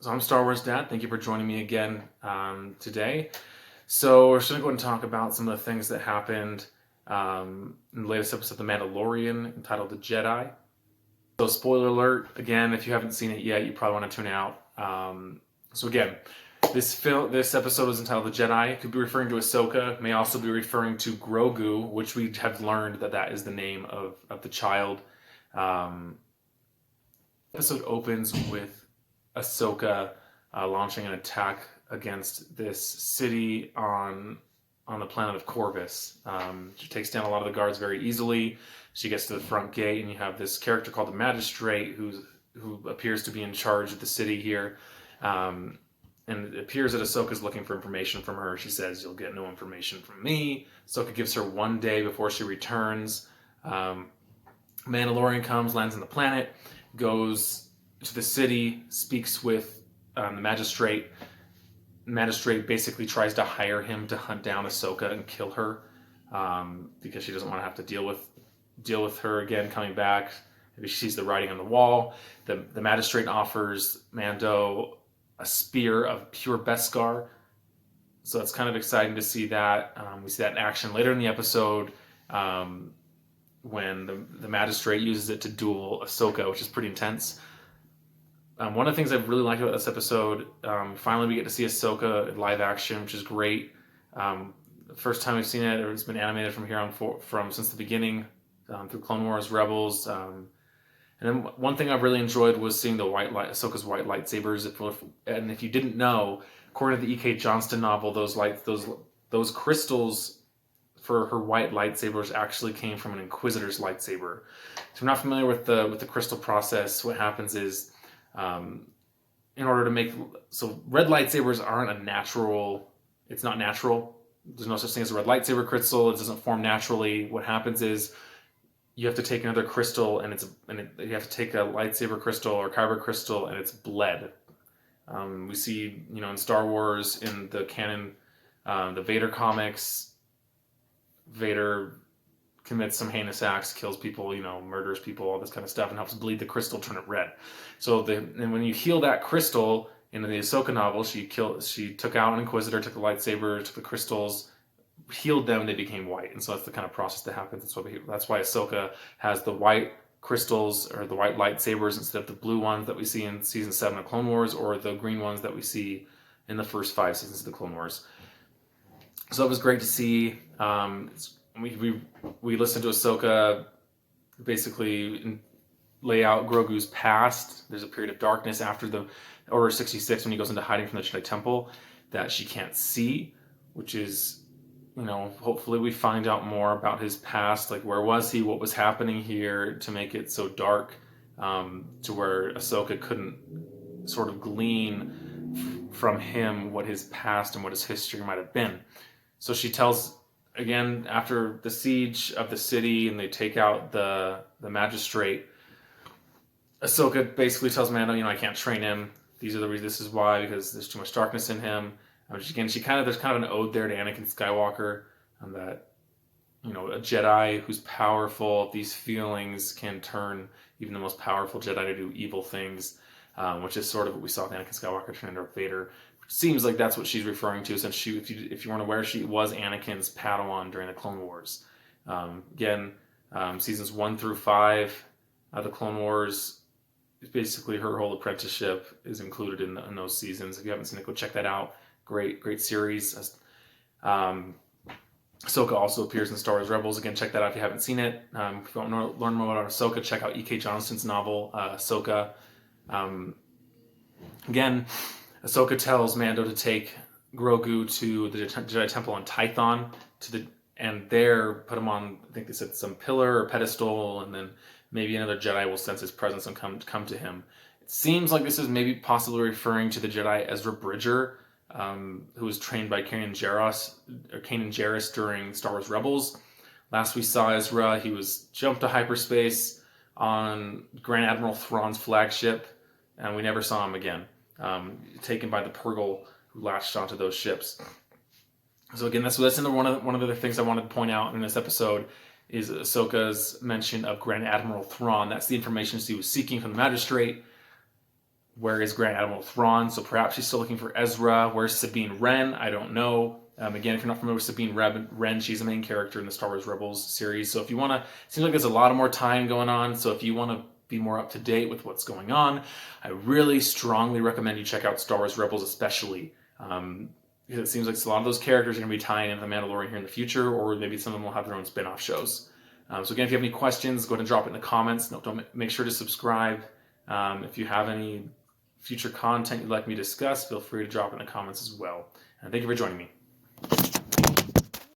So I'm Star Wars Dad. Thank you for joining me again today. So we're just going to go and talk about some of the things that happened in the latest episode of The Mandalorian entitled The Jedi. So spoiler alert, again, if you haven't seen it yet, you probably want to tune out. So again, this episode is entitled The Jedi. It could be referring to Ahsoka, may also be referring to Grogu, which we have learned that is the name of the child. Episode opens with Ahsoka launching an attack against this city on the planet of Corvus. She takes down a lot of the guards very easily. She gets to the front gate, and you have this character called the Magistrate who appears to be in charge of the city here. And it appears that Ahsoka's looking for information from her. She says, "You'll get no information from me." Ahsoka gives her one day before she returns. Mandalorian comes, lands on the planet, goes to the city, speaks with the magistrate. The magistrate basically tries to hire him to hunt down Ahsoka and kill her because she doesn't want to have to deal with her again coming back. Maybe she sees the writing on the wall. The magistrate offers Mando a spear of pure Beskar. So it's kind of exciting to see that. We see that in action later in the episode when the magistrate uses it to duel Ahsoka, which is pretty intense. One of the things I really liked about this episode, finally we get to see Ahsoka in live action, which is great. The first time we've seen it, it's been animated from here on since the beginning, through Clone Wars, Rebels. And then one thing I really enjoyed was seeing Ahsoka's white lightsabers. And if you didn't know, according to the E.K. Johnston novel, those crystals for her white lightsabers actually came from an Inquisitor's lightsaber. So if you're not familiar with the crystal process, what happens is, in order to make red lightsabers aren't a natural. It's not natural. There's no such thing as a red lightsaber crystal. It doesn't form naturally. What happens is you have to take another crystal, and you have to take a lightsaber crystal or kyber crystal, and it's bled. We see, in Star Wars, in the canon, the Vader comics, Vader commits some heinous acts, kills people, murders people, all this kind of stuff, and helps bleed the crystal, turn it red. And when you heal that crystal in the Ahsoka novel, she took out an Inquisitor, took the lightsaber, took the crystals, healed them, and they became white. And so that's the kind of process that happens. That's why Ahsoka has the white crystals or the white lightsabers instead of the blue ones that we see in season 7 of Clone Wars, or the green ones that we see in the first 5 seasons of the Clone Wars. So it was great to see. We listened to Ahsoka basically lay out Grogu's past. There's a period of darkness after the Order 66 when he goes into hiding from the Jedi Temple that she can't see, which is, hopefully we find out more about his past, like where was he, what was happening here to make it so dark, to where Ahsoka couldn't sort of glean from him what his past and what his history might have been. So she tells, again, after the siege of the city and they take out the magistrate, Ahsoka basically tells Mando, I can't train him. This is why, because there's too much darkness in him. There's kind of an ode there to Anakin Skywalker, and that, a Jedi who's powerful, these feelings can turn even the most powerful Jedi to do evil things, which is sort of what we saw with Anakin Skywalker turn into Vader. Seems like that's what she's referring to, since if you weren't aware, she was Anakin's Padawan during the Clone Wars. Seasons 1 through 5 of the Clone Wars, basically her whole apprenticeship is included in those seasons. If you haven't seen it, go check that out. Great series. Ahsoka also appears in Star Wars Rebels. Again, check that out if you haven't seen it. If you want to learn more about Ahsoka, check out E.K. Johnston's novel, Ahsoka. Again, Ahsoka tells Mando to take Grogu to the Jedi Temple on Tython, and there put him on, I think they said, some pillar or pedestal, and then maybe another Jedi will sense his presence and come to him. It seems like this is maybe possibly referring to the Jedi Ezra Bridger, who was trained by Kanan Jarrus during Star Wars Rebels. Last we saw Ezra, he was jumped to hyperspace on Grand Admiral Thrawn's flagship, and we never saw him again. Taken by the Purgle who latched onto those ships. So again, that's one of the things I wanted to point out in this episode is Ahsoka's mention of Grand Admiral Thrawn. That's the information she was seeking from the Magistrate. Where is Grand Admiral Thrawn? So perhaps she's still looking for Ezra. Where's Sabine Wren? I don't know. Again, if you're not familiar with Sabine Wren, she's the main character in the Star Wars Rebels series. So if you want to, it seems like there's a lot more time going on. So if you want to be more up to date with what's going on, I really strongly recommend you check out Star Wars Rebels, especially. Because it seems like a lot of those characters are going to be tying into the Mandalorian here in the future, or maybe some of them will have their own spin-off shows. So again, if you have any questions, go ahead and drop it in the comments. Don't make sure to subscribe. If you have any future content you'd like me to discuss, feel free to drop it in the comments as well. And thank you for joining me.